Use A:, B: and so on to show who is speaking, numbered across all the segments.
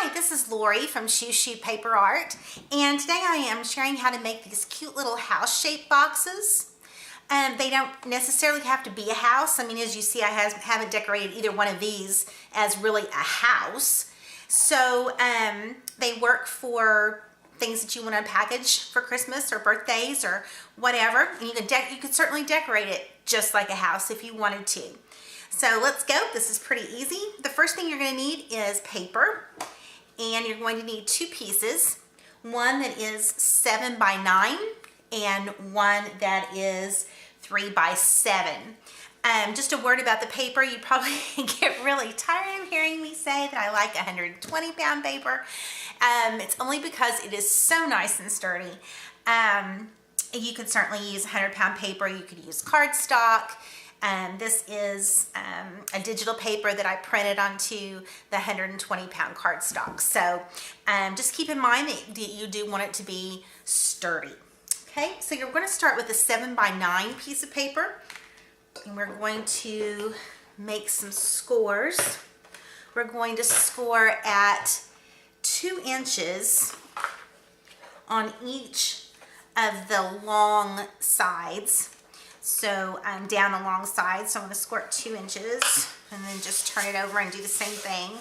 A: Hi, this is Lori from Shoo Paper Art, and today I am sharing how to make these cute little house-shaped boxes. They don't necessarily have to be a house. I mean, as you see, I haven't decorated either one of these as really a house. So they work for things that you want to package for Christmas or birthdays or whatever. And you could certainly decorate it just like a house if you wanted to. So let's go. This is pretty easy. The first thing you're going to need is paper, and you're going to need two pieces. One that is 7 by 9 and one that is 3 by 7. Just a word about the paper. You probably get really tired of hearing me say that I like 120-pound paper. It's only because it is so nice and sturdy. You could certainly use 100-pound paper. You could use cardstock. This is a digital paper that I printed onto the 120-pound cardstock. So just keep in mind that you do want it to be sturdy. Okay, so you're going to start with a 7 by 9 piece of paper, and we're going to make some scores. We're going to score at 2 inches on each of the long sides. So down the long side, so I'm going to score 2 inches and then just turn it over and do the same thing.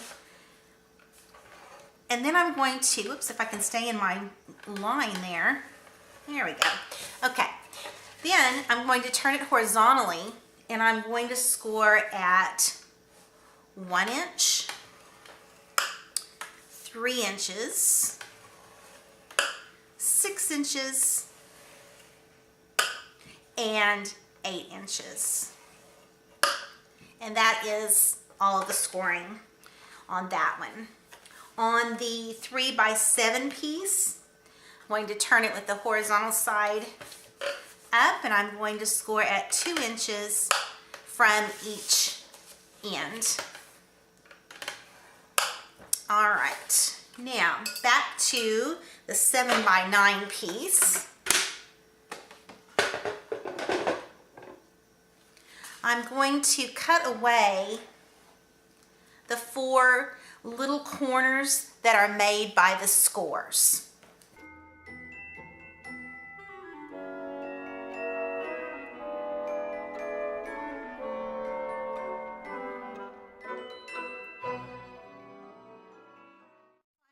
A: And then I'm going to, oops, if I can stay in my line there. There we go. Okay. Then I'm going to turn it horizontally, and I'm going to score at 1 inch, 3 inches, 6 inches, and 8 inches. And that is all of the scoring on that one. On the 3 by 7 piece, I'm going to turn it with the horizontal side up, and I'm going to score at 2 inches from each end. All right, now back to the 7 by 9 piece. I'm going to cut away the 4 little corners that are made by the scores.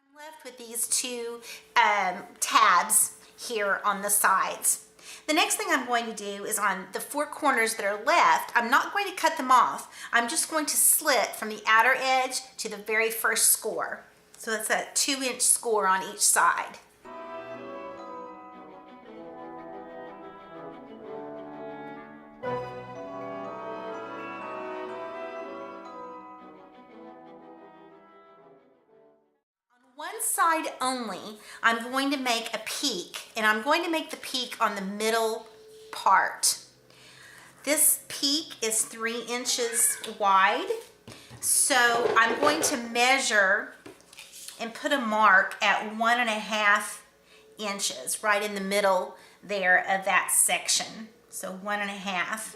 A: I'm left with these 2 tabs here on the sides. The next thing I'm going to do is on the 4 corners that are left, I'm not going to cut them off. I'm just going to slit from the outer edge to the very first score. So that's a 2-inch score on each side. One side only, I'm going to make a peak, and I'm going to make the peak on the middle part. This peak is 3 inches wide, so I'm going to measure and put a mark at 1.5 inches right in the middle there of that section. So 1.5.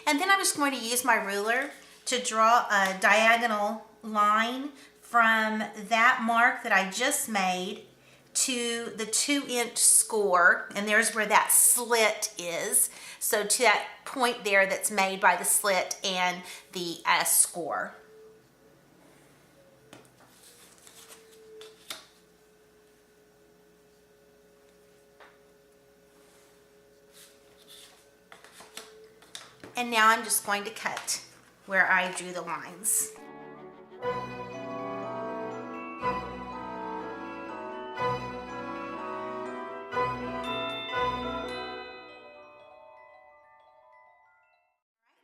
A: And then I'm just going to use my ruler to draw a diagonal line from that mark that I just made to the 2-inch score, and there's where that slit is. So to that point there that's made by the slit and the score. And now I'm just going to cut where I drew the lines.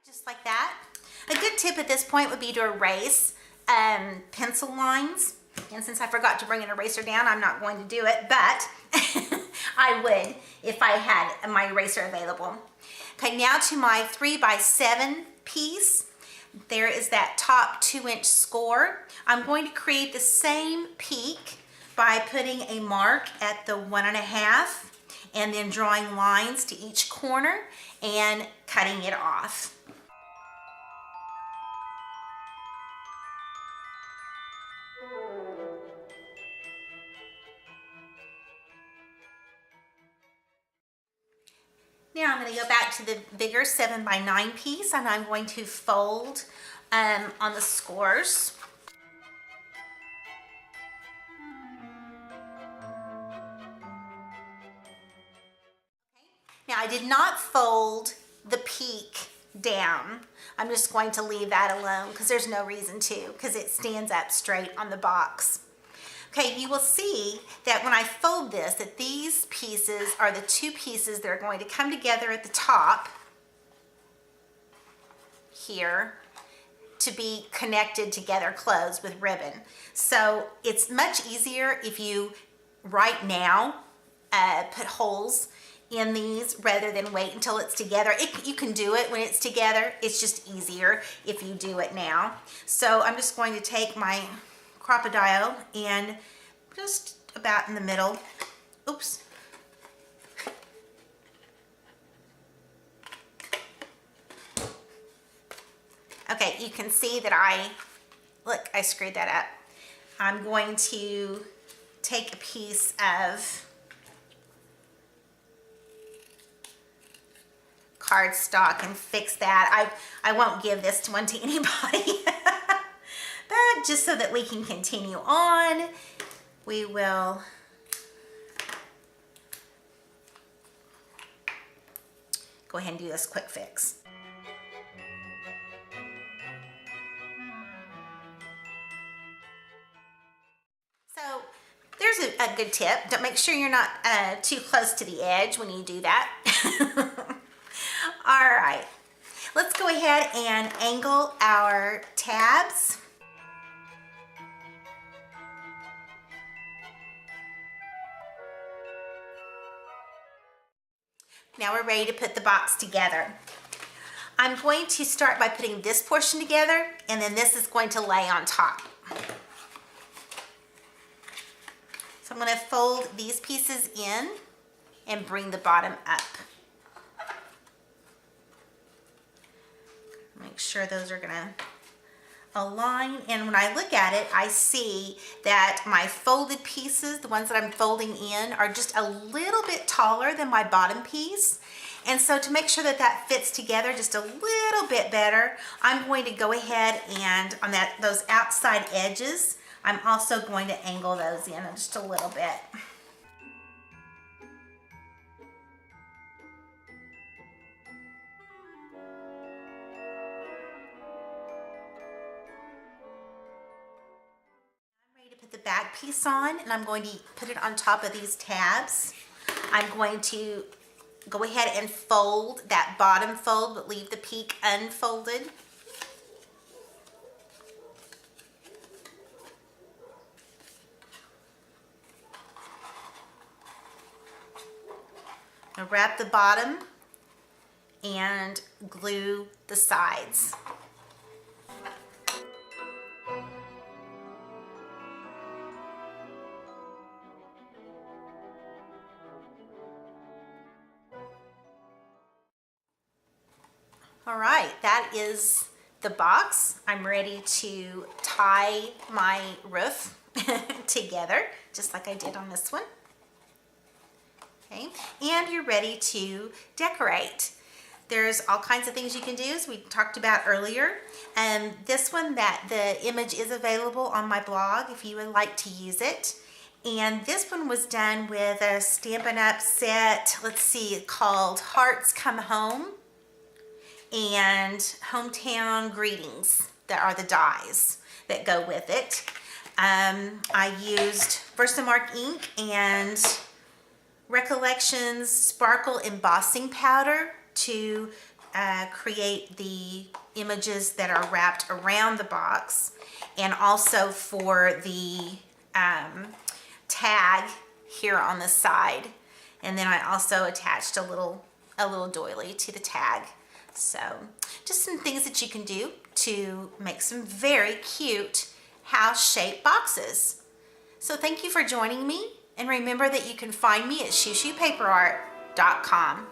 A: Just like that. A good tip at this point would be to erase pencil lines. And since I forgot to bring an eraser down, I'm not going to do it, but I would if I had my eraser available. Okay, now to my 3 by 7 piece. There is that top 2-inch score. I'm going to create the same peak by putting a mark at the 1.5 and then drawing lines to each corner and cutting it off. Now I'm going to go back to the bigger 7x9 piece, and I'm going to fold on the scores. Now I did not fold the peak down. I'm just going to leave that alone because there's no reason to, because it stands up straight on the box. Okay, you will see that when I fold this, that these pieces are the two pieces that are going to come together at the top here to be connected together, closed with ribbon. So it's much easier if you right now put holes in these rather than wait until it's together. You can do it when it's together. It's just easier if you do it now. So I'm just going to take my crocodile and just about in the middle. Oops. Okay, you can see that I screwed that up. I'm going to take a piece of cardstock and fix that. I won't give this one to anybody. But just so that we can continue on, we will go ahead and do this quick fix. So there's a good tip. Don't make sure you're not too close to the edge when you do that. All right, let's go ahead and angle our tabs. Now we're ready to put the box together. I'm going to start by putting this portion together, and then this is going to lay on top. So I'm going to fold these pieces in and bring the bottom up. Make sure those are going to align, and when I look at it, I see that my folded pieces, the ones that I'm folding in, are just a little bit taller than my bottom piece. And so to make sure that that fits together just a little bit better, I'm going to go ahead and on those outside edges, I'm also going to angle those in just a little bit. The back piece on, and I'm going to put it on top of these tabs. I'm going to go ahead and fold that bottom fold, but leave the peak unfolded. I'll wrap the bottom and glue the sides. All right, that is the box. I'm ready to tie my roof together, just like I did on this one. Okay, and you're ready to decorate. There's all kinds of things you can do, as we talked about earlier. This one, the image is available on my blog if you would like to use it. And this one was done with a Stampin' Up set, let's see, called Hearts Come Home and Hometown Greetings. That are the dies that go with it. I used VERSAMARK ink and Recollections Sparkle Embossing Powder to create the images that are wrapped around the box, and also for the tag here on the side. And then I also attached a little doily to the tag. So just some things that you can do to make some very cute house-shaped boxes. So thank you for joining me, and remember that you can find me at shushupaperart.com.